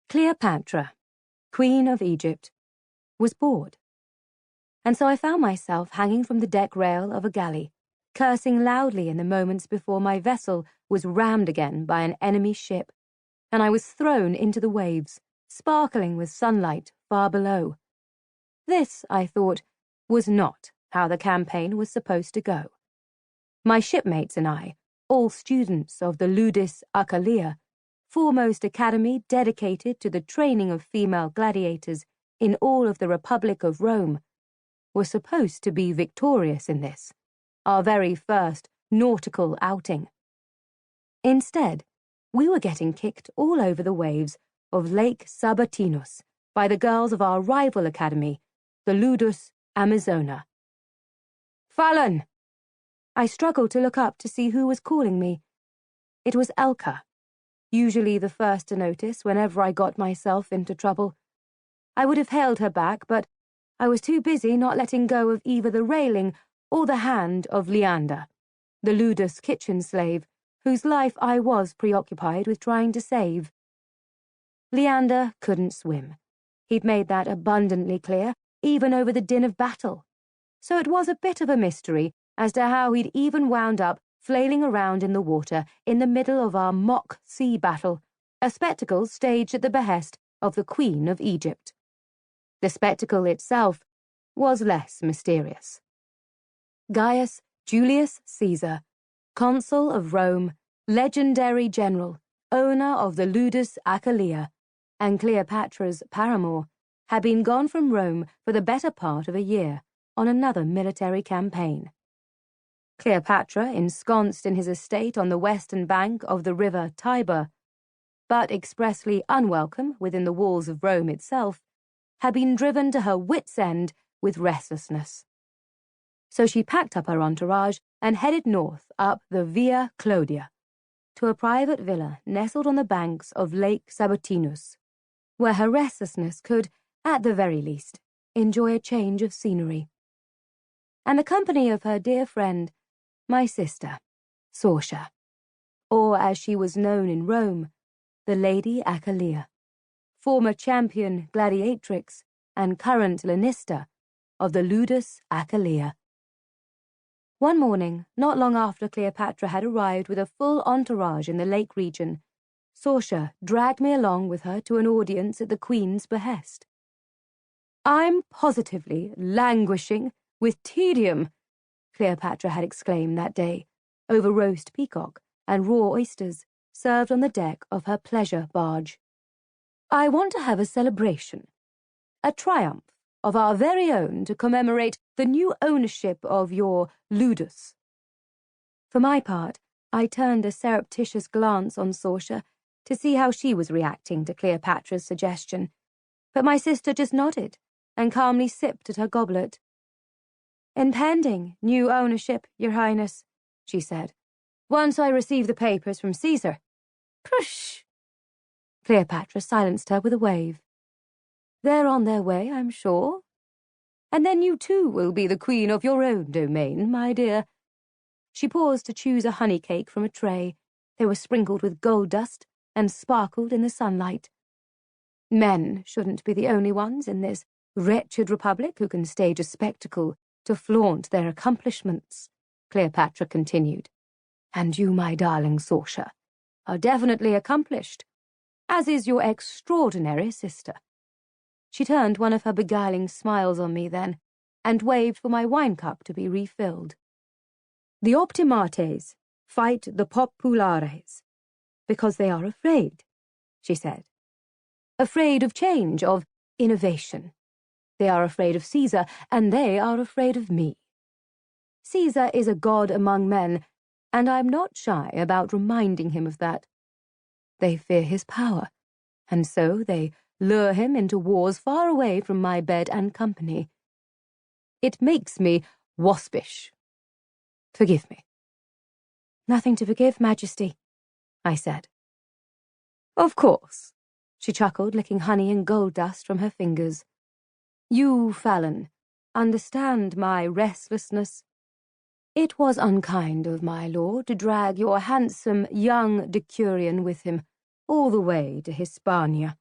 Cleopatra, Queen of Egypt, was bored. And so I found myself hanging from the deck rail of a galley, cursing loudly in the moments before my vessel was rammed again by an enemy ship, and I was thrown into the waves, sparkling with sunlight far below. This, I thought, was not how the campaign was supposed to go. My shipmates and I, all students of the ludus acclaimed, foremost academy dedicated to the training of female gladiators in all of the Republic of Rome, were supposed to be victorious in this, our very first nautical outing. Instead, we were getting kicked all over the waves of Lake Sabatinus by the girls of our rival academy, the ludus Amazona. "Fallon!" I struggled to look up to see who was calling me. It was Elka, usually the first to notice whenever I got myself into trouble. I would have hailed her back, but I was too busy not letting go of either the railing or the hand of Leander, the ludus kitchen slave, whose life I was preoccupied with trying to save. Leander couldn't swim. He'd made that abundantly clear, even over the din of battle. So it was a bit of a mystery as to how he'd even wound up flailing around in the water in the middle of our mock sea battle, a spectacle staged at the behest of the Queen of Egypt. The spectacle itself was less mysterious. Gaius Julius Caesar, consul of Rome, legendary general, owner of the ludus acclaimed, and Cleopatra's paramour, had been gone from Rome for the better part of a year on another military campaign. Cleopatra, ensconced in his estate on the western bank of the river Tiber, but expressly unwelcome within the walls of Rome itself, had been driven to her wits' end with restlessness. So she packed up her entourage and headed north up the Via Claudia to a private villa nestled on the banks of Lake Sabatinus, where her restlessness could, at the very least, enjoy a change of scenery. And the company of her dear friend, my sister, Sorcia, or as she was known in Rome, the Lady Acclaimed, former champion gladiatrix and current lanista of the ludus acclaimed. One morning, not long after Cleopatra had arrived with a full entourage in the lake region, Sorcia dragged me along with her to an audience at the Queen's behest. "I'm positively languishing with tedium," Cleopatra had exclaimed that day, over roast peacock and raw oysters served on the deck of her pleasure barge. "I want to have a celebration, a triumph of our very own to commemorate the new ownership of your ludus." For my part, I turned a surreptitious glance on Sorcia to see how she was reacting to Cleopatra's suggestion, but my sister just nodded and calmly sipped at her goblet. "Impending new ownership, Your Highness," she said, "once I receive the papers from Caesar." "Prush!" Cleopatra silenced her with a wave. "They're on their way, I'm sure. And then you too will be the queen of your own domain, my dear." She paused to choose a honey cake from a tray. They were sprinkled with gold dust and sparkled in the sunlight. "Men shouldn't be the only ones in this wretched republic who can stage a spectacle to flaunt their accomplishments," Cleopatra continued. "And you, my darling Sorcia, are definitely accomplished, as is your extraordinary sister." She turned one of her beguiling smiles on me then, and waved for my wine cup to be refilled. "The optimates fight the populares because they are afraid," she said. "Afraid of change, of innovation. They are afraid of Caesar, and they are afraid of me. Caesar is a god among men, and I'm not shy about reminding him of that. They fear his power, and so they lure him into wars far away from my bed and company. It makes me waspish. Forgive me." "Nothing to forgive, Majesty," I said. "Of course," she chuckled, licking honey and gold dust from her fingers. "You, Fallon, understand my restlessness. It was unkind of my lord to drag your handsome young decurion with him all the way to Hispania.